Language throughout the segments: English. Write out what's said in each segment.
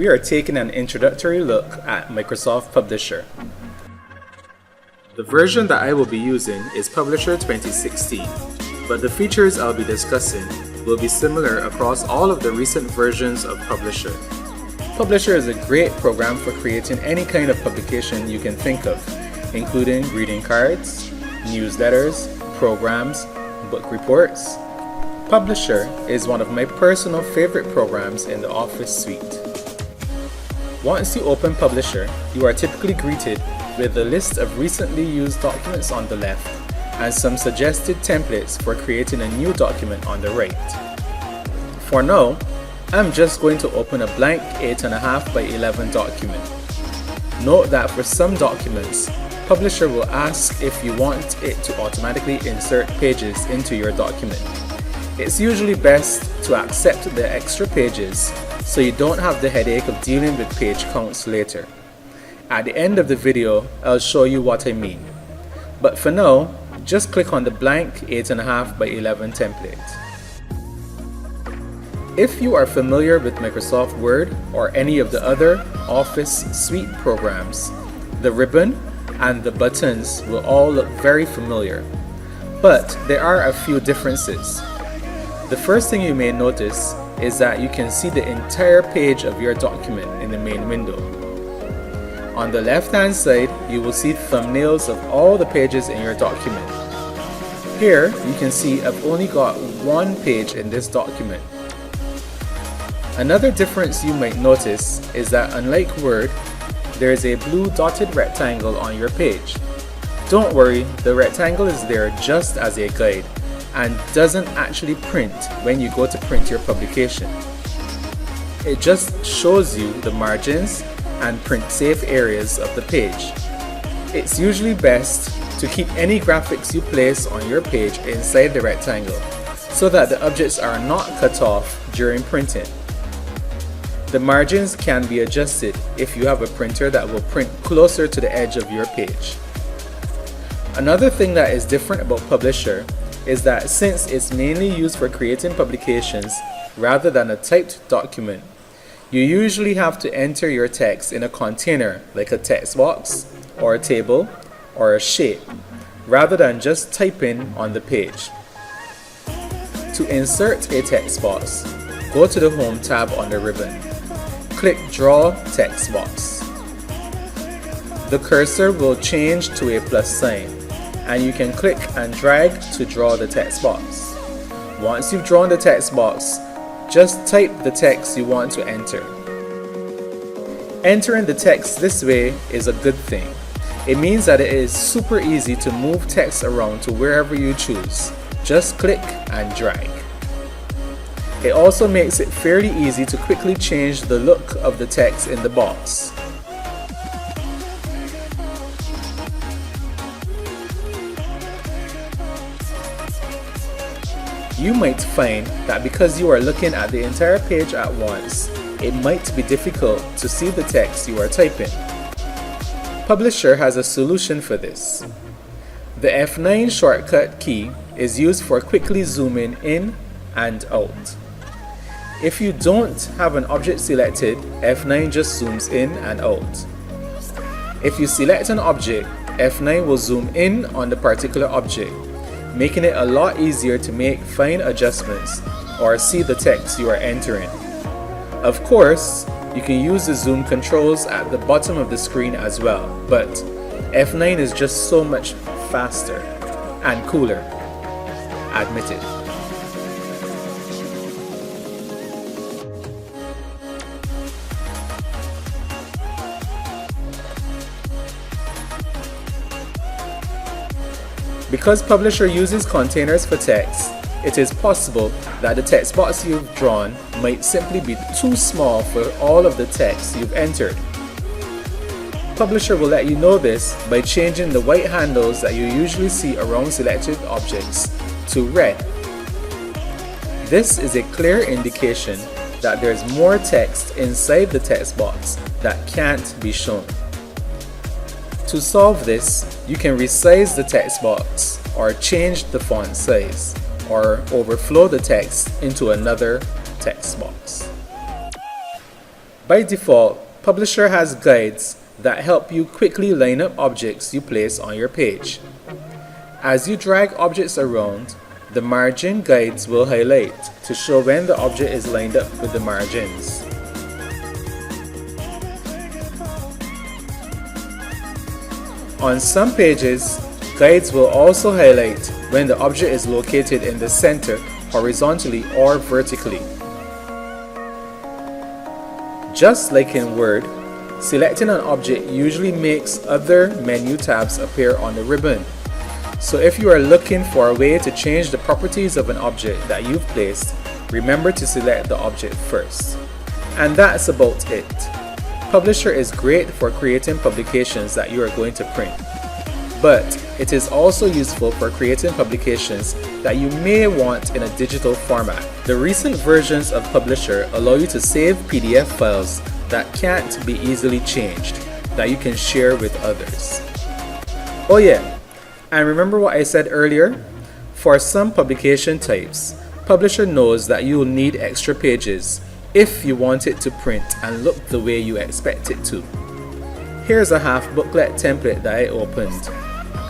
we are taking an introductory look at Microsoft Publisher. The version that I will be using is Publisher 2016, but the features I'll be discussing will be similar across all of the recent versions of Publisher. Publisher is a great program for creating any kind of publication you can think of, including greeting cards, newsletters, programs, book reports. Publisher is one of my personal favorite programs in the Office suite. Once you open Publisher, you are typically greeted with a list of recently used documents on the left and some suggested templates for creating a new document on the right. For now, I'm just going to open a blank 8.5 by 11 document. Note that for some documents, Publisher will ask if you want it to automatically insert pages into your document. It's usually best to accept the extra pages so you don't have the headache of dealing with page counts later. At the end of the video, I'll show you what I mean. But for now, just click on the blank 8.5 by 11 template. If you are familiar with Microsoft Word or any of the other Office suite programs, the ribbon and the buttons will all look very familiar. But there are a few differences. The first thing you may notice is that you can see the entire page of your document in the main window. On the left-hand side, you will see thumbnails of all the pages in your document. Here, you can see I've only got one page in this document. Another difference you might notice is that unlike Word, there is a blue dotted rectangle on your page. Don't worry, the rectangle is there just as a guide and doesn't actually print when you go to print your publication. It just shows you the margins and print safe areas of the page. It's usually best to keep any graphics you place on your page inside the rectangle so that the objects are not cut off during printing. The margins can be adjusted if you have a printer that will print closer to the edge of your page. Another thing that is different about Publisher is that since it's mainly used for creating publications rather than a typed document, you usually have to enter your text in a container like a text box or a table or a shape rather than just typing on the page. To insert a text box, go to the Home tab on the ribbon. Click Draw Text Box. The cursor will change to a plus sign, and you can click and drag to draw the text box. Once you've drawn the text box, just type the text you want to enter. Entering the text this way is a good thing. It means that it is super easy to move text around to wherever you choose. Just click and drag. It also makes it fairly easy to quickly change the look of the text in the box. You might find that because you are looking at the entire page at once, it might be difficult to see the text you are typing. Publisher has a solution for this. The F9 shortcut key is used for quickly zooming in and out. If you don't have an object selected, F9 just zooms in and out. If you select an object, F9 will zoom in on the particular object, making it a lot easier to make fine adjustments or see the text you are entering. Of course, you can use the zoom controls at the bottom of the screen as well, but F9 is just so much faster and cooler. Admit it. Because Publisher uses containers for text, it is possible that the text box you've drawn might simply be too small for all of the text you've entered. Publisher will let you know this by changing the white handles that you usually see around selected objects to red. This is a clear indication that there's more text inside the text box that can't be shown. To solve this, you can resize the text box or change the font size or overflow the text into another text box. By default, Publisher has guides that help you quickly line up objects you place on your page. As you drag objects around, the margin guides will highlight to show when the object is lined up with the margins. On some pages, guides will also highlight when the object is located in the center horizontally or vertically. Just like in Word, selecting an object usually makes other menu tabs appear on the ribbon. So if you are looking for a way to change the properties of an object that you've placed, remember to select the object first. And that's about it. Publisher is great for creating publications that you are going to print, but it is also useful for creating publications that you may want in a digital format. The recent versions of Publisher allow you to save PDF files that can't be easily changed, that you can share with others. Oh yeah, and remember what I said earlier? For some publication types, Publisher knows that you will need extra pages if you want it to print and look the way you expect it to. Here's a half booklet template that I opened,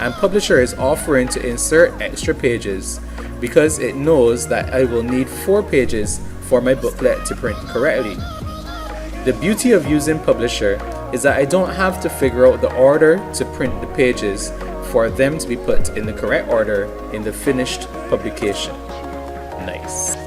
and Publisher is offering to insert extra pages because it knows that I will need 4 pages for my booklet to print correctly. The beauty of using Publisher is that I don't have to figure out the order to print the pages for them to be put in the correct order in the finished publication. Nice.